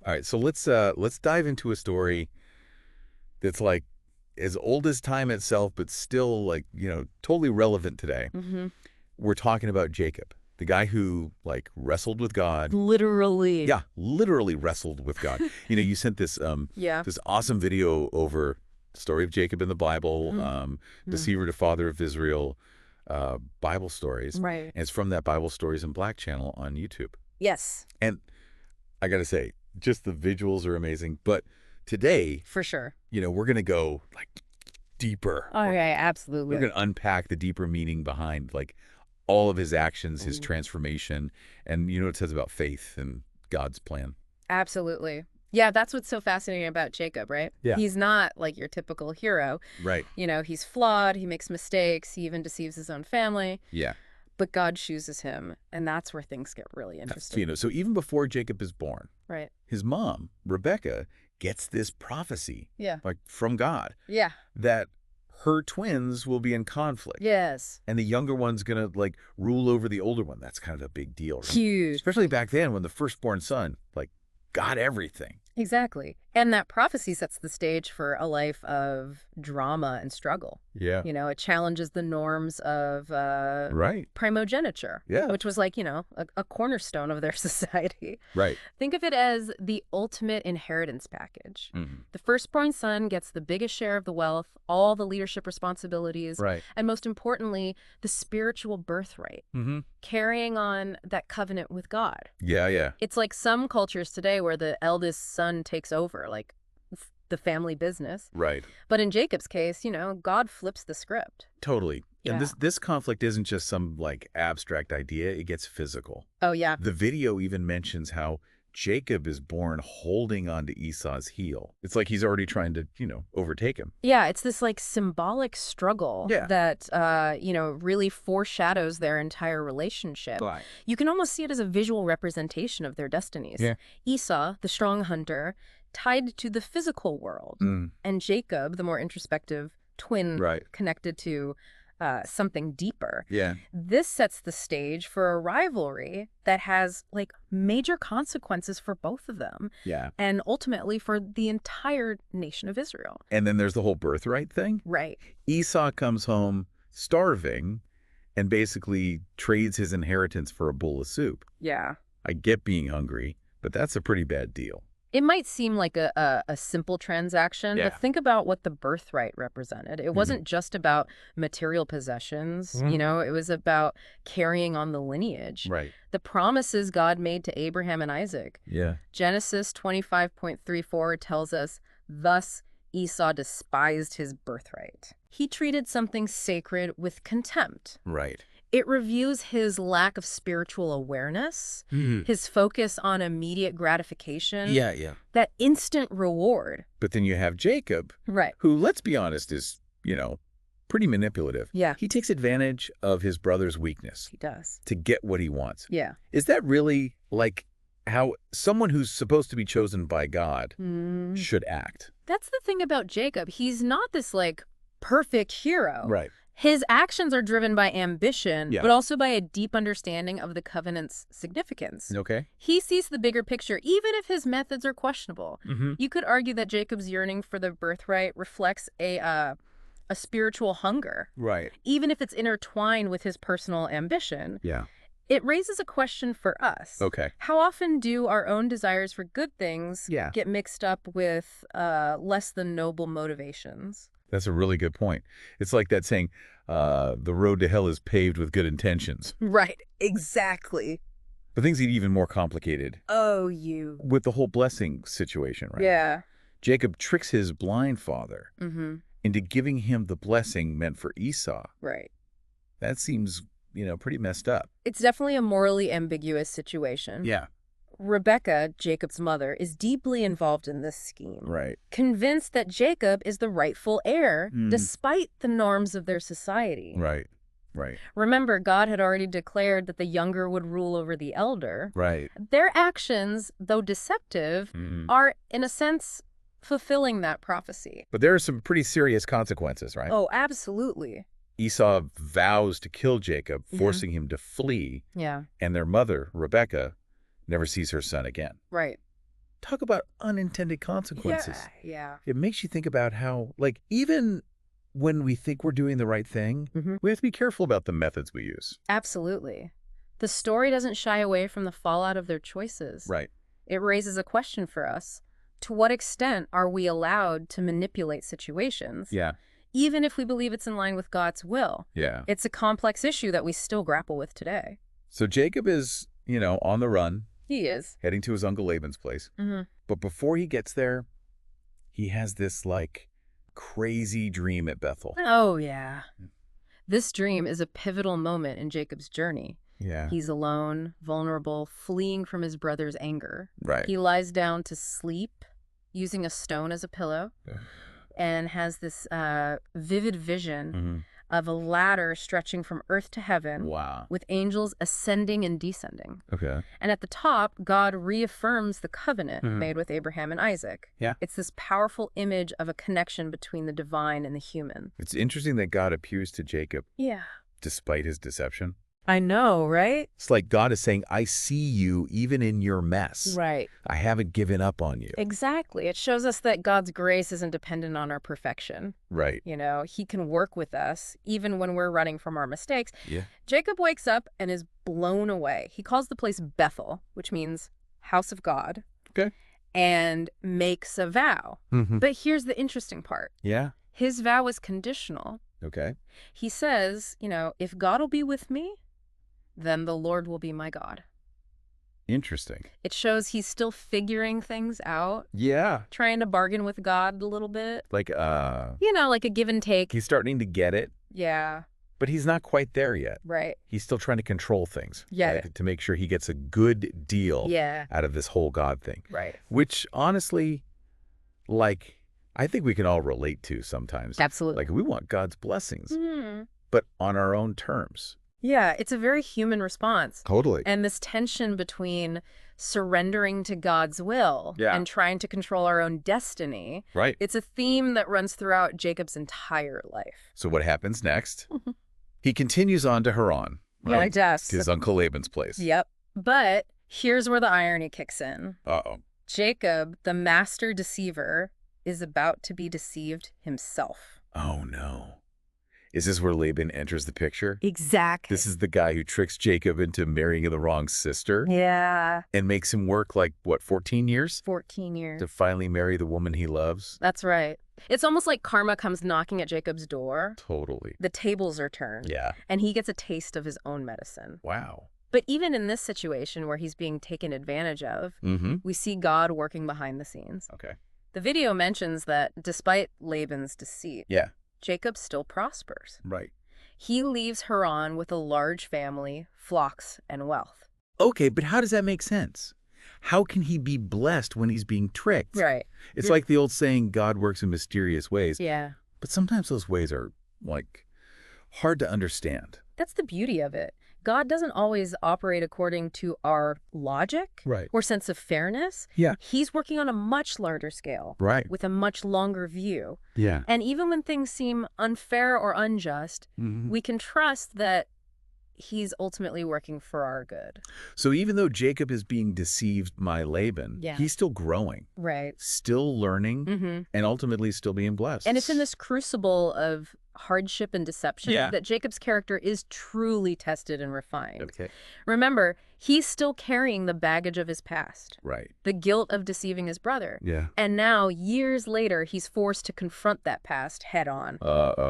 All right, so let's dive into a story that's like as old as time itself, but still like, totally relevant today. Mm-hmm. We're talking about Jacob, the guy who like wrestled with God. Literally. Yeah, literally wrestled with God. You sent this Yeah. this awesome video over the story of Jacob in the Bible, Mm. deceiver to father of Israel, Bible stories. Right. And it's from that Bible Stories in Black channel on YouTube. Yes, And I got to say, just the visuals are amazing. But today, for sure. we're going to go like deeper. Okay, We're absolutely. going to unpack the deeper meaning behind like all of his actions, his Mm. transformation, and what it says about faith and God's plan. Absolutely. Yeah, that's what's so fascinating about Jacob, right? Yeah. He's not like your typical hero. Right. He's flawed, he makes mistakes, he even deceives his own family, Yeah. but God chooses him, and that's where things get really interesting. So even before Jacob is born, Right. his mom, Rebecca, gets this prophecy Yeah. like from God Yeah. that her twins will be in conflict. Yes. And the younger one's going to like rule over the older one. That's kind of a big deal. Right? Huge. Especially back then when the firstborn son like got everything. Exactly. And that prophecy sets the stage for a life of drama and struggle. Yeah. It challenges the norms of Right. primogeniture, Yeah. which was like, a cornerstone of their society. Right. Think of it as the ultimate inheritance package. Mhm. The firstborn son gets the biggest share of the wealth, all the leadership responsibilities, Right. and most importantly, the spiritual birthright, Mm-hmm. carrying on that covenant with God. Yeah. Yeah. It's like some cultures today where the eldest son takes over, like the family business. Right. But in Jacob's case, God flips the script. Totally. Yeah. And this conflict isn't just some like abstract idea. It gets physical. Oh, yeah. The video even mentions how Jacob is born holding onto Esau's heel. It's like he's already trying to, overtake him. Yeah, it's this like symbolic struggle Yeah. that, really foreshadows their entire relationship. Right. You can almost see it as a visual representation of their destinies. Yeah. Esau, the strong hunter, tied to the physical world, Mm. and Jacob, the more introspective twin, Right. connected to something deeper. Yeah. This sets the stage for a rivalry that has like major consequences for both of them, Yeah. and ultimately for the entire nation of Israel. And then there's the whole birthright thing. Right. Esau comes home starving and basically trades his inheritance for a bowl of soup. Yeah. I get being hungry, but that's a pretty bad deal. It might seem like a simple transaction, Yeah. but think about what the birthright represented. It wasn't just about material possessions, it was about carrying on the lineage. Right. The promises God made to Abraham and Isaac. Yeah. Genesis 25.34 tells us, thus Esau despised his birthright. He treated something sacred with contempt. Right. It reviews his lack of spiritual awareness, Mm-hmm. his focus on immediate gratification, Yeah. that instant reward. But then you have Jacob, Right. who, let's be honest, is, pretty manipulative. Yeah, He takes advantage of his brother's weakness he does. to get what he wants. Yeah. Is that really like how someone who's supposed to be chosen by God should act? That's the thing about Jacob. He's not this, like, perfect hero. Right. His actions are driven by ambition, Yeah. but also by a deep understanding of the covenant's significance. Okay. He sees the bigger picture, even if his methods are questionable. Mm-hmm. You could argue that Jacob's yearning for the birthright reflects a spiritual hunger, Right. even if it's intertwined with his personal ambition. Yeah. It raises a question for us. Okay. How often do our own desires for good things Yeah. get mixed up with less than noble motivations? That's a really good point. It's like that saying, the road to hell is paved with good intentions. Right, exactly. But things get even more complicated Oh, you. with the whole blessing situation, right? Yeah. Jacob tricks his blind father Mm-hmm. into giving him the blessing meant for Esau. Right. That seems, pretty messed up. It's definitely a morally ambiguous situation. Yeah. Rebecca, Jacob's mother, is deeply involved in this scheme. Right. Convinced that Jacob is the rightful heir, Mm. despite the norms of their society. Right. Right. Remember, God had already declared that the younger would rule over the elder. Right. Their actions, though deceptive, Mhm. are, in a sense, fulfilling that prophecy. But there are some pretty serious consequences, right? Oh, absolutely. Esau vows to kill Jacob, Yeah. forcing him to flee, Yeah, and their mother, Rebecca, never sees her son again. right. talk about unintended consequences. Yeah. It makes you think about how, like, even when we think we're doing the right thing, we have to be careful about the methods we use. Absolutely. The story doesn't shy away from the fallout of their choices. Right. It raises a question for us. To what extent are we allowed to manipulate situations? Yeah. Even if we believe it's in line with God's will. Yeah. It's a complex issue that we still grapple with today. So Jacob is, on the run, He is. heading to his uncle Laban's place. But before he gets there, he has this, like, crazy dream at Bethel. Oh, yeah. This dream is a pivotal moment in Jacob's journey. Yeah. He's alone, vulnerable, fleeing from his brother's anger. Right. He lies down to sleep, using a stone as a pillow, and has this vivid vision of a ladder stretching from earth to heaven. Wow. With angels ascending and descending. Okay. And at the top, God reaffirms the covenant made with Abraham and Isaac. Yeah. It's this powerful image of a connection between the divine and the human. It's interesting that God appears to Jacob Yeah. despite his deception. I know, right? It's like God is saying, I see you even in your mess. Right. I haven't given up on you. Exactly. It shows us that God's grace isn't dependent on our perfection. Right. He can work with us even when we're running from our mistakes. Yeah. Jacob wakes up and is blown away. He calls the place Bethel, which means house of God. Okay. And makes a vow. But here's the interesting part. Yeah. His vow is conditional. Okay. He says, if God will be with me, then the Lord will be my God. Interesting. It shows he's still figuring things out, Yeah. trying to bargain with God a little bit. Like, Like a give and take. he's starting to get it, Yeah, but he's not quite there yet. right. He's still trying to control things. Yeah. Right? To make sure he gets a good deal Yeah, out of this whole God thing. right. Which, honestly, like, I think we can all relate to sometimes. Absolutely. Like, we want God's blessings, Mhm. but on our own terms. Yeah, it's a very human response. Totally. And this tension between surrendering to God's will Yeah. and trying to control our own destiny, Right. it's a theme that runs throughout Jacob's entire life. So what happens next? He continues on to Haran. Yeah, he does. To his Uncle Laban's place. Yep. But here's where the irony kicks in. Uh-oh. Jacob, the master deceiver, is about to be deceived himself. Oh, no. Is this where Laban enters the picture? Exactly. This is the guy who tricks Jacob into marrying the wrong sister Yeah. and makes him work, 14 years? 14 years. To finally marry the woman he loves? That's right. It's almost like karma comes knocking at Jacob's door. Totally. The tables are turned. Yeah. And he gets a taste of his own medicine. Wow. But even in this situation where he's being taken advantage of, we see God working behind the scenes. Okay. The video mentions that despite Laban's deceit, Yeah. Jacob still prospers. Right. He leaves Haran with a large family, flocks, and wealth. Okay, but how does that make sense? How can he be blessed when he's being tricked? Right. It's like the old saying, God works in mysterious ways. Yeah. But sometimes those ways are, hard to understand. That's the beauty of it. God doesn't always operate according to our logic or sense of fairness. Yeah. He's working on a much larger scale. Right. With a much longer view. Yeah. And even when things seem unfair or unjust, we can trust that he's ultimately working for our good. So even though Jacob is being deceived by Laban, he's still growing. Right. Still learning, and ultimately still being blessed. And it's in this crucible of hardship and deception that Jacob's character is truly tested and refined. Okay. Remember, he's still carrying the baggage of his past. Right. The guilt of deceiving his brother. Yeah. And now, years later, he's forced to confront that past head on.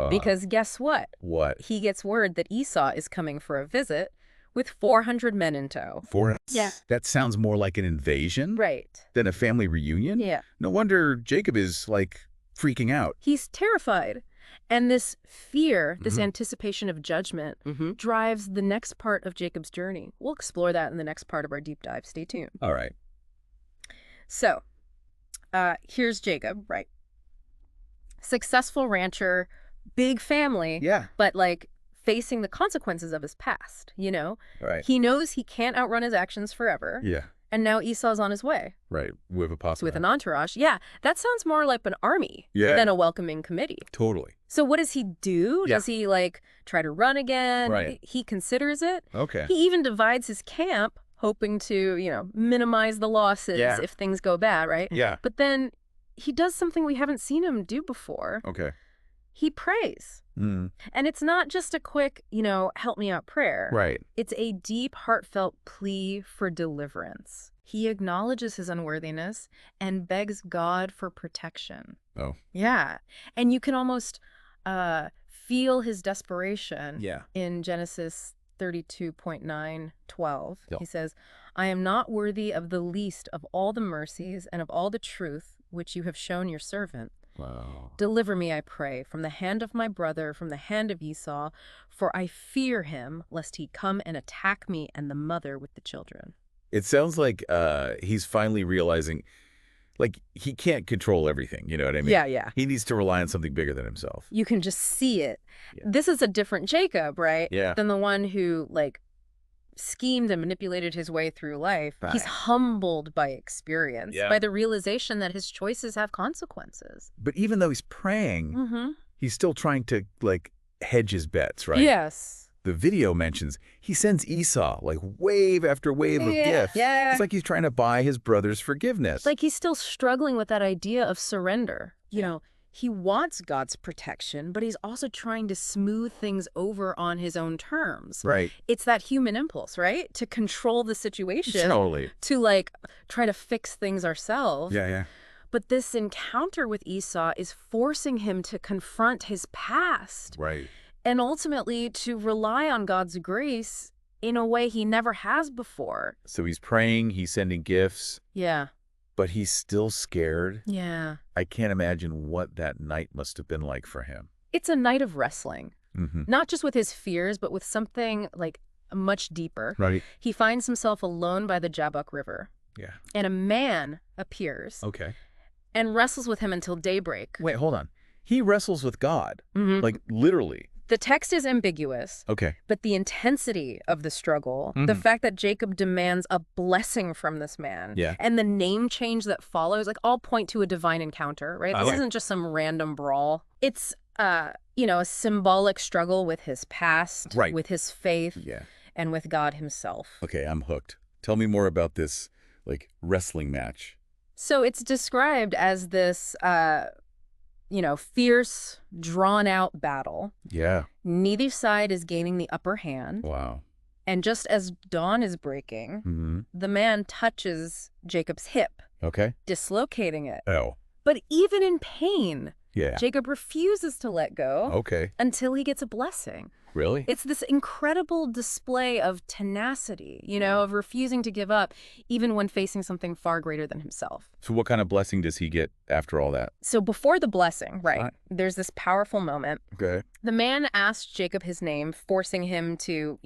Because guess what? What? He gets word that Esau is coming for a visit with 400 men in tow. Yeah. That sounds more like an invasion Right. than a family reunion? Yeah. No wonder Jacob is, freaking out. He's terrified. And this fear, this anticipation of judgment, drives the next part of Jacob's journey. We'll explore that in the next part of our deep dive. Stay tuned. All right. So, here's Jacob, right? Successful rancher, big family, Yeah. but facing the consequences of his past, Right. He knows he can't outrun his actions forever. Yeah. And now Esau's on his way. Right. With a possible. With an entourage. Yeah, that sounds more like an army than a welcoming committee. Totally. So what does he do? Yeah. Does he try to run again? Right. He considers it. Okay. He even divides his camp hoping to, minimize the losses Yeah. if things go bad, right? Yeah. But then he does something we haven't seen him do before. Okay. He prays. Mm. And it's not just a quick, help me out prayer. Right. It's a deep, heartfelt plea for deliverance. He acknowledges his unworthiness and begs God for protection. Oh. Yeah. And you can almost feel his desperation Yeah. in Genesis 32:9-12. Yep. He says, I am not worthy of the least of all the mercies and of all the truth which you have shown your servant. Wow. Deliver me, I pray, from the hand of my brother, from the hand of Esau, for I fear him, lest he come and attack me and the mother with the children. It sounds like he's finally realizing, like, he can't control everything, you know what I mean? Yeah. He needs to rely on something bigger than himself. You can just see it. Yeah. This is a different Jacob, right? Yeah. Than the one who, schemed and manipulated his way through life. Right. He's humbled by experience, Yeah. by the realization that his choices have consequences. But even though he's praying, Mm-hmm. he's still trying to, hedge his bets, right? Yes. The video mentions he sends Esau, wave after wave of gifts. Yeah. It's like he's trying to buy his brother's forgiveness. Like he's still struggling with that idea of surrender. He wants God's protection, but he's also trying to smooth things over on his own terms. Right. It's that human impulse, right? To control the situation. Totally. To, try to fix things ourselves. Yeah. But this encounter with Esau is forcing him to confront his past. Right. And ultimately to rely on God's grace in a way he never has before. So he's praying, he's sending gifts, Yeah. but he's still scared. Yeah. I can't imagine what that night must have been like for him. It's a night of wrestling. Mm-hmm. Not just with his fears, but with something much deeper. Right. He finds himself alone by the Jabbok River. Yeah. And a man appears Okay. and wrestles with him until daybreak. Wait, hold on. He wrestles with God, Mm-hmm. Literally. The text is ambiguous, Okay. but the intensity of the struggle, Mhm. the fact that Jacob demands a blessing from this man, Yeah. and the name change that follows, all point to a divine encounter, right? This Okay. isn't just some random brawl. It's, a symbolic struggle with his past, Right. with his faith, Yeah. and with God himself. Okay, I'm hooked. Tell me more about this, wrestling match. So it's described as this, fierce, drawn-out battle. Yeah. Neither side is gaining the upper hand. Wow. And just as dawn is breaking, Mm-hmm. the man touches Jacob's hip, Okay. dislocating it. Oh. But even in pain, Yeah. Jacob refuses to let go Okay. until he gets a blessing. Really? It's this incredible display of tenacity, of refusing to give up, even when facing something far greater than himself. So what kind of blessing does he get after all that? So before the blessing, right, Right. there's this powerful moment. Okay. The man asks Jacob his name, forcing him to,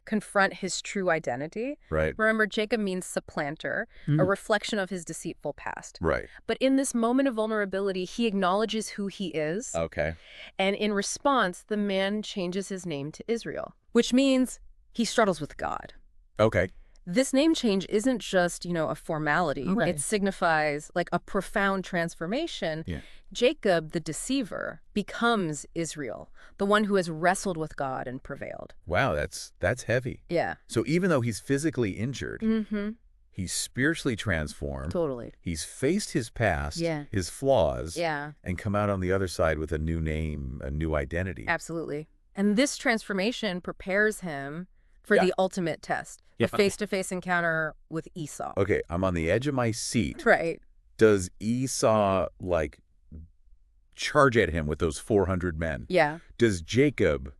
confront his true identity. Right. Remember, Jacob means supplanter, a reflection of his deceitful past. Right. But in this moment of vulnerability, he acknowledges who he is. Okay. And in response, the man changes his name to Israel, which means he struggles with God. Okay. This name change isn't just, a formality. Right. It signifies a profound transformation. Yeah. Jacob, the deceiver, becomes Israel, the one who has wrestled with God and prevailed. Wow, that's heavy. Yeah. So even though he's physically injured, Mm-hmm. he's spiritually transformed. Totally. He's faced his past, Yeah. his flaws, Yeah. and come out on the other side with a new name, a new identity. Absolutely. And this transformation prepares him for Yeah. the ultimate test, Yeah. a face-to-face encounter with Esau. Okay, I'm on the edge of my seat. Right. Does Esau, charge at him with those 400 men? Yeah. Does Jacob,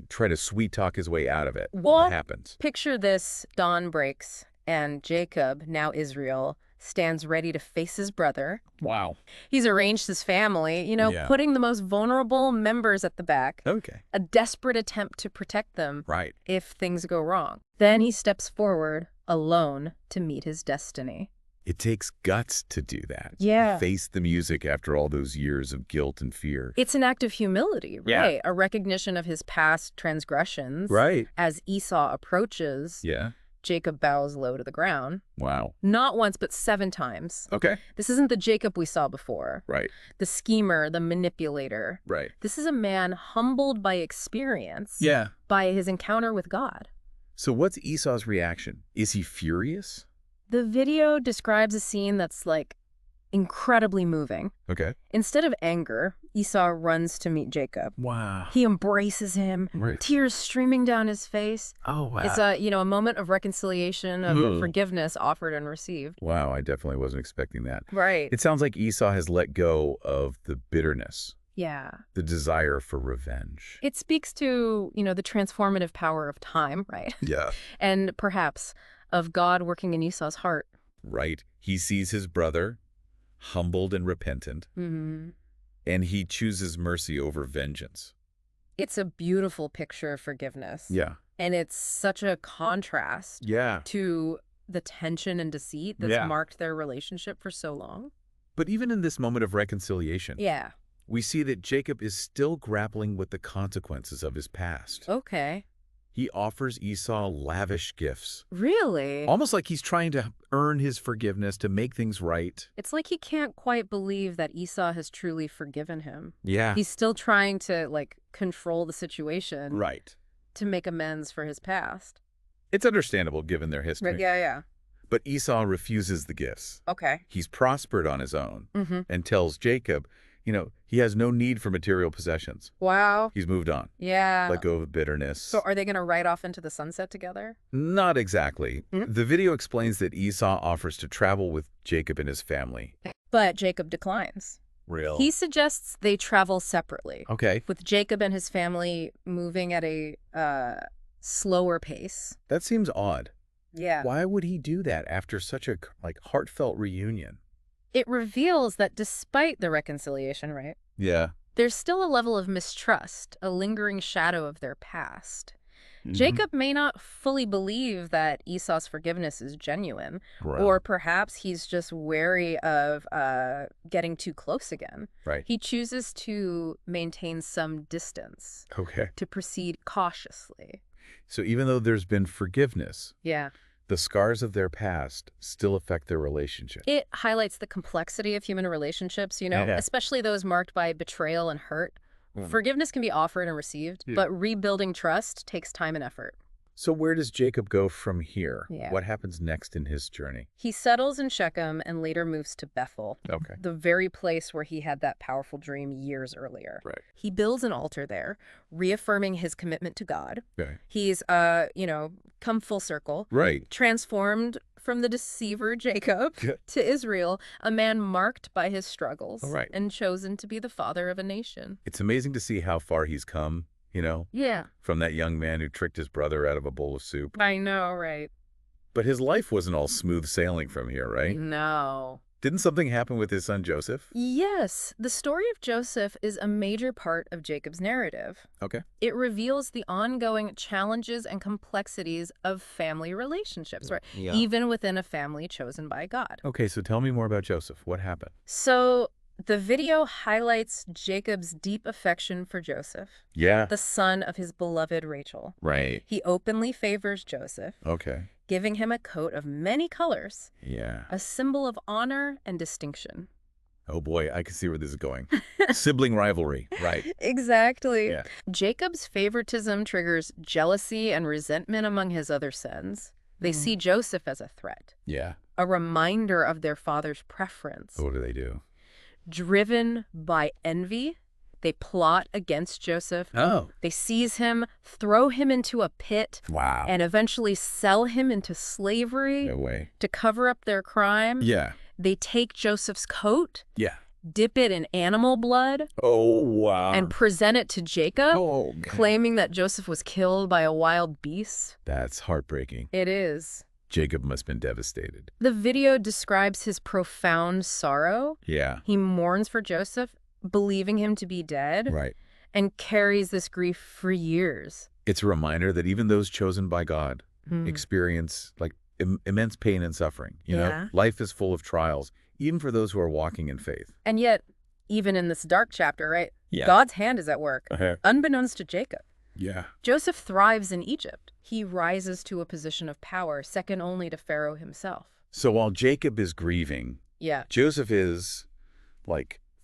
try to sweet-talk his way out of it? What? What happens? Picture this: dawn breaks, and Jacob, now Israel, stands ready to face his brother. Wow. He's arranged his family, Yeah. putting the most vulnerable members at the back, Okay. a desperate attempt to protect them Right. if things go wrong. Then he steps forward, alone, to meet his destiny. It takes guts to do that. Yeah. Face the music after all those years of guilt and fear. It's an act of humility, Yeah. right? A recognition of his past transgressions. Right. As Esau approaches, Yeah. Jacob bows low to the ground. Wow. Not once, but 7 times. Okay. This isn't the Jacob we saw before. Right. The schemer, the manipulator. Right. This is a man humbled by experience. Yeah. By his encounter with God. So what's Esau's reaction? Is he furious? The video describes a scene that's like incredibly moving. Okay. Instead of anger, Esau runs to meet Jacob. Wow. He embraces him, Right. tears streaming down his face. Oh, wow. It's a moment of reconciliation, of forgiveness offered and received. Wow, I definitely wasn't expecting that. Right. It sounds like Esau has let go of the bitterness, Yeah. the desire for revenge. It speaks to, the transformative power of time, right? Yeah. And perhaps of God working in Esau's heart. Right. He sees his brother, humbled and repentant, Mm-hmm. and he chooses mercy over vengeance. It's a beautiful picture of forgiveness. Yeah. And it's such a contrast Yeah. to the tension and deceit that's marked their relationship for so long. But even in this moment of reconciliation, Yeah. we see that Jacob is still grappling with the consequences of his past. Okay. He offers Esau lavish gifts, Really? almost like he's trying to earn his forgiveness to make things right. It's like he can't quite believe that Esau has truly forgiven him. Yeah. He's still trying to, control the situation Right. to make amends for his past. It's understandable given their history. Yeah. But Esau refuses the gifts. Okay. He's prospered on his own Mm-hmm. and tells Jacob, he has no need for material possessions. Wow. He's moved on. Yeah. Let go of bitterness. So are they going to ride off into the sunset together? Not exactly. Mhm. The video explains that Esau offers to travel with Jacob and his family. But Jacob declines. Real. He suggests they travel separately, Okay. with Jacob and his family moving at a slower pace. That seems odd. Yeah. Why would he do that after such a heartfelt reunion? It reveals that despite the reconciliation, right, Yeah. there's still a level of mistrust, a lingering shadow of their past. Jacob may not fully believe that Esau's forgiveness is genuine, Right. or perhaps he's just wary of getting too close again. Right. He chooses to maintain some distance, Okay. to proceed cautiously. So even though there's been forgiveness, Yeah. the scars of their past still affect their relationship. It highlights the complexity of human relationships, Yeah. especially those marked by betrayal and hurt. Forgiveness can be offered and received, but rebuilding trust takes time and effort. So where does Jacob go from here? Yeah. What happens next in his journey? He settles in Shechem and later moves to Bethel, Okay. the very place where he had that powerful dream years earlier. Right. He builds an altar there, reaffirming his commitment to God. Okay. He's, come full circle, Right. transformed from the deceiver Jacob to Israel, a man marked by his struggles All right. and chosen to be the father of a nation. It's amazing to see how far he's come, Yeah. from that young man who tricked his brother out of a bowl of soup. I know, right? But his life wasn't all smooth sailing from here, right? No. Didn't something happen with his son Joseph? Yes, the story of Joseph is a major part of Jacob's narrative. Okay. It reveals the ongoing challenges and complexities of family relationships, right? Yeah. Even within a family chosen by God. Okay, so tell me more about Joseph. What happened? So the video highlights Jacob's deep affection for Joseph, Yeah. the son of his beloved Rachel. Right. He openly favors Joseph, Okay. giving him a coat of many colors, Yeah. a symbol of honor and distinction. Oh boy, I can see where this is going. Sibling rivalry. Right. Exactly. Yeah. Jacob's favoritism triggers jealousy and resentment among his other sons. They see Joseph as a threat, Yeah. a reminder of their father's preference. What do? Driven by envy, they plot against Joseph. Oh. They seize him, throw him into a pit, Wow. and eventually sell him into slavery No way. to cover up their crime. Yeah. They take Joseph's coat, Yeah. dip it in animal blood, Oh, wow. and present it to Jacob, oh, claiming that Joseph was killed by a wild beast. that's heartbreaking. It is. Jacob must have been devastated. The video describes his profound sorrow. Yeah. He mourns for Joseph, believing him to be dead, Right. and carries this grief for years. It's a reminder that even those chosen by God Hmm. experience immense pain and suffering. You Yeah. know, life is full of trials, even for those who are walking in faith. And yet, even in this dark chapter, right? Yeah. God's hand is at work, unbeknownst to Jacob. Yeah. Joseph thrives in Egypt. He rises to a position of power, second only to Pharaoh himself. So while Jacob is grieving, Yeah. Joseph is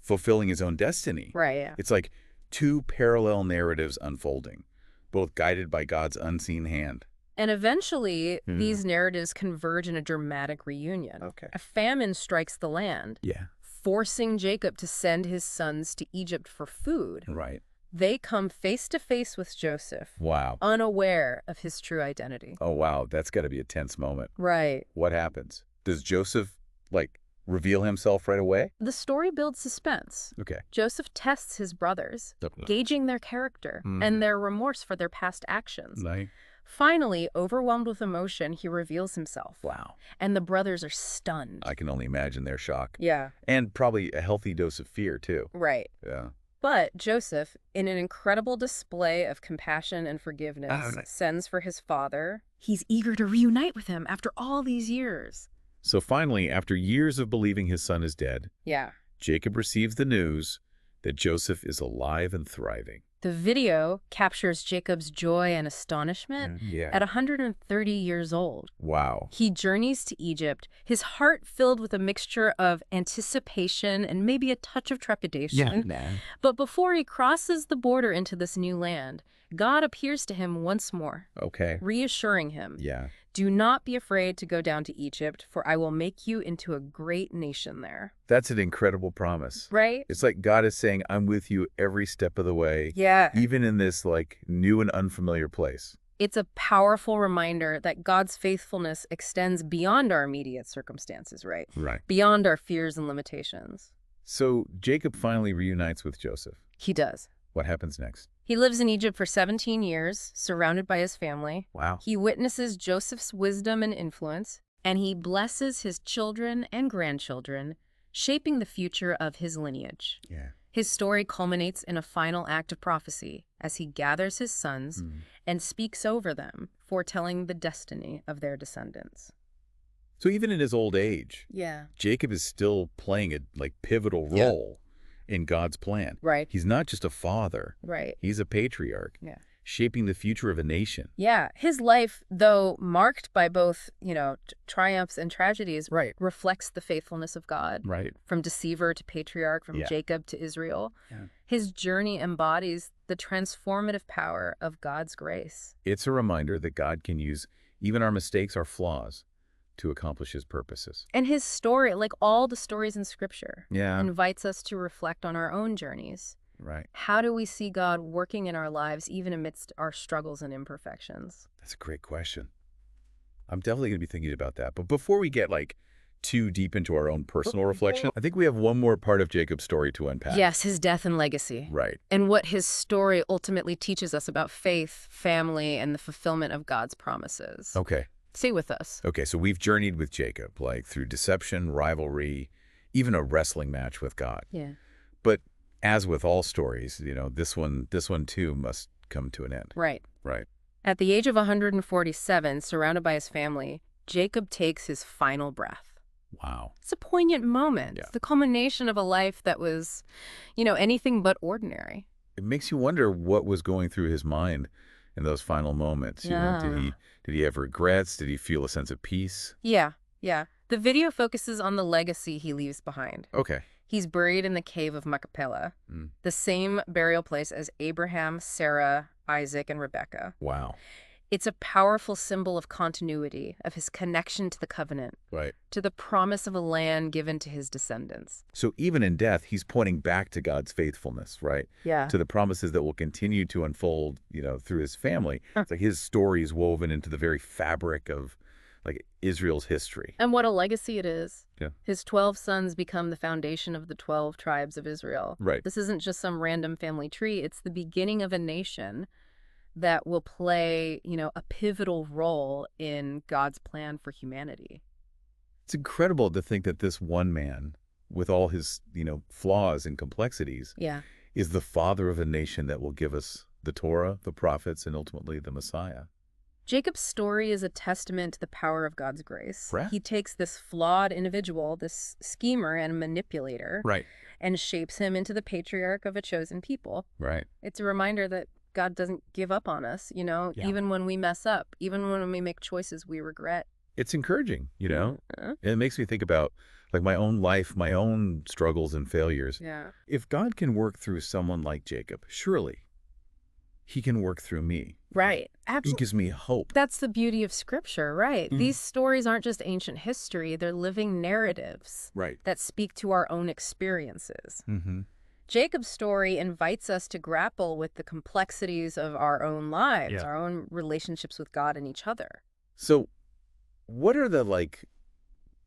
fulfilling his own destiny. Right, yeah. It's like two parallel narratives unfolding, both guided by God's unseen hand. And eventually, Hmm. these narratives converge in a dramatic reunion. Okay. A famine strikes the land, Yeah. forcing Jacob to send his sons to Egypt for food. Right. They come face to face with Joseph, Wow. unaware of his true identity. Oh, wow. That's got to be a tense moment. Right. What happens? Does Joseph, like, reveal himself right away? The story builds suspense. Okay. Joseph tests his brothers, gauging their character and their remorse for their past actions. Like, Finally, overwhelmed with emotion, he reveals himself. wow. And the brothers are stunned. I can only imagine their shock. Yeah. And probably a healthy dose of fear, too. Right. Yeah. But Joseph, in an incredible display of compassion and forgiveness, nice. sends for his father. He's eager to reunite with him after all these years. So finally, after years of believing his son is dead, Yeah. Jacob receives the news that Joseph is alive and thriving. The video captures Jacob's joy and astonishment Yeah. at 130 years old. Wow. He journeys to Egypt, his heart filled with a mixture of anticipation and maybe a touch of trepidation. But before he crosses the border into this new land, God appears to him once more, Okay. reassuring him, Yeah. "Do not be afraid to go down to Egypt, for I will make you into a great nation there." That's an incredible promise. Right? It's like God is saying, I'm with you every step of the way, Yeah. even in this, like, new and unfamiliar place. It's a powerful reminder that God's faithfulness extends beyond our immediate circumstances, right? Right. Beyond our fears and limitations. So Jacob finally reunites with Joseph. He does. What happens next? He lives in Egypt for 17 years, surrounded by his family. Wow. He witnesses Joseph's wisdom and influence, and he blesses his children and grandchildren, shaping the future of his lineage. Yeah. His story culminates in a final act of prophecy as he gathers his sons and speaks over them, foretelling the destiny of their descendants. So even in his old age, Yeah. Jacob is still playing a, like, pivotal role in God's plan. Right. He's not just a father. Right. He's a patriarch. Yeah. Shaping the future of a nation. Yeah. His life, though marked by both, triumphs and tragedies, Right. reflects the faithfulness of God. Right. From deceiver to patriarch, from Yeah. Jacob to Israel. Yeah. His journey embodies the transformative power of God's grace. It's a reminder that God can use even our mistakes, our flaws, to accomplish his purposes. And his story, like all the stories in Scripture, Yeah. invites us to reflect on our own journeys. Right. How do we see God working in our lives, even amidst our struggles and imperfections? That's a great question. I'm definitely going to be thinking about that. But before we get, like, too deep into our own personal reflection, I think we have one more part of Jacob's story to unpack. Yes, his death and legacy. Right. And what his story ultimately teaches us about faith, family, and the fulfillment of God's promises. Okay. Stay with us. Okay, so we've journeyed with Jacob, like, through deception, rivalry, even a wrestling match with God. Yeah. But as with all stories, this one too must come to an end. Right. Right. At the age of 147, surrounded by his family, Jacob takes his final breath. Wow. It's a poignant moment. Yeah. The culmination of a life that was, anything but ordinary. It makes you wonder what was going through his mind in those final moments. Did he have regrets? Did he feel a sense of peace? Yeah. The video focuses on the legacy he leaves behind. Okay. He's buried in the cave of Machpelah, the same burial place as Abraham, Sarah, Isaac, and Rebekah. Wow. It's a powerful symbol of continuity, of his connection to the covenant, Right. to the promise of a land given to his descendants. So even in death, he's pointing back to God's faithfulness, right? Yeah. To the promises that will continue to unfold, through his family. It's like his story is woven into the very fabric of, like, Israel's history. And what a legacy it is. Yeah. His 12 sons become the foundation of the 12 tribes of Israel. Right. This isn't just some random family tree. It's the beginning of a nation that will play, a pivotal role in God's plan for humanity. It's incredible to think that this one man, with all his, flaws and complexities, Yeah. is the father of a nation that will give us the Torah, the prophets, and ultimately the Messiah. Jacob's story is a testament to the power of God's grace. Right. He takes this flawed individual, this schemer and manipulator, Right. and shapes him into the patriarch of a chosen people. Right. It's a reminder that God doesn't give up on us, even when we mess up, even when we make choices we regret. It's encouraging, It makes me think about, like, my own life, my own struggles and failures. Yeah. If God can work through someone like Jacob, surely he can work through me. Right. He Absolutely. gives me hope. That's the beauty of Scripture, right? These stories aren't just ancient history. They're living narratives Right. that speak to our own experiences. Mm-hmm. Jacob's story invites us to grapple with the complexities of our own lives, Yeah. our own relationships with God and each other. So what are the,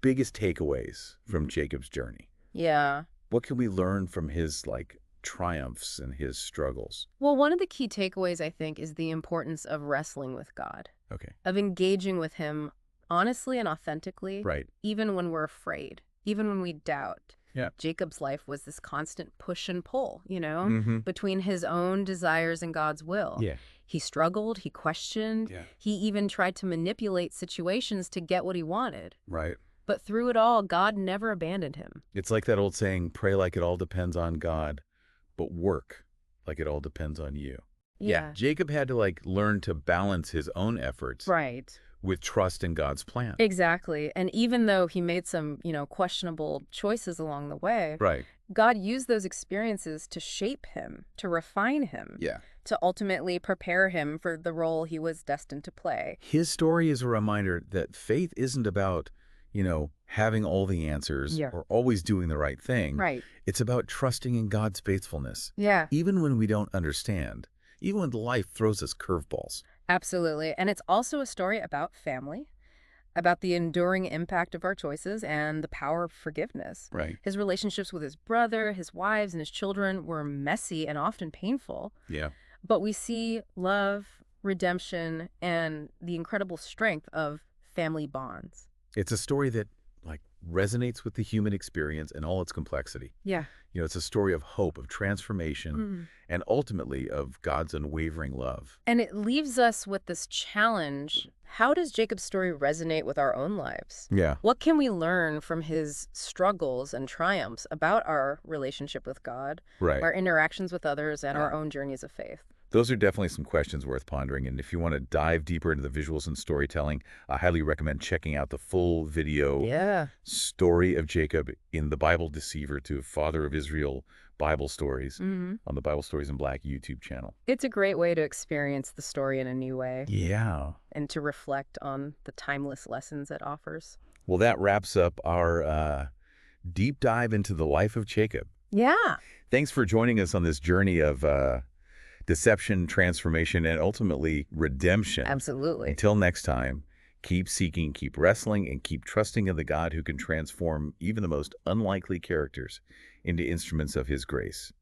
biggest takeaways from Jacob's journey? Yeah. What can we learn from his, triumphs and his struggles? Well, one of the key takeaways, I think, is the importance of wrestling with God, Okay. of engaging with him honestly and authentically, Right. even when we're afraid, even when we doubt. Yeah. Jacob's life was this constant push and pull, Mm-hmm. between his own desires and God's will. Yeah. He struggled, he questioned, Yeah. he even tried to manipulate situations to get what he wanted. Right. But through it all, God never abandoned him. It's like that old saying, pray like it all depends on God, but work like it all depends on you. Yeah. Jacob had to, learn to balance his own efforts Right. with trust in God's plan. Exactly. And even though he made some, questionable choices along the way, Right. God used those experiences to shape him, to refine him, Yeah. to ultimately prepare him for the role he was destined to play. His story is a reminder that faith isn't about, having all the answers Yeah. or always doing the right thing. Right. It's about trusting in God's faithfulness, Yeah, even when we don't understand, even when life throws us curveballs. absolutely. And it's also a story about family, about the enduring impact of our choices and the power of forgiveness. Right. His relationships with his brother, his wives, and his children were messy and often painful. Yeah. But we see love, redemption, and the incredible strength of family bonds. It's a story that, resonates with the human experience and all its complexity. Yeah. It's a story of hope, of transformation, and ultimately of God's unwavering love. And it leaves us with this challenge. How does Jacob's story resonate with our own lives? Yeah. What can we learn from his struggles and triumphs about our relationship with God, Right. our interactions with others, and our own journeys of faith? Those are definitely some questions worth pondering. And if you want to dive deeper into the visuals and storytelling, I highly recommend checking out the full video story of Jacob in the Bible Deceiver to Father of Israel Bible Stories on the Bible Stories in Black YouTube channel. It's a great way to experience the story in a new way. Yeah. And to reflect on the timeless lessons it offers. Well, that wraps up our deep dive into the life of Jacob. Yeah. Thanks for joining us on this journey of deception, transformation, and ultimately redemption. Absolutely. Until next time, keep seeking, keep wrestling, and keep trusting in the God who can transform even the most unlikely characters into instruments of his grace.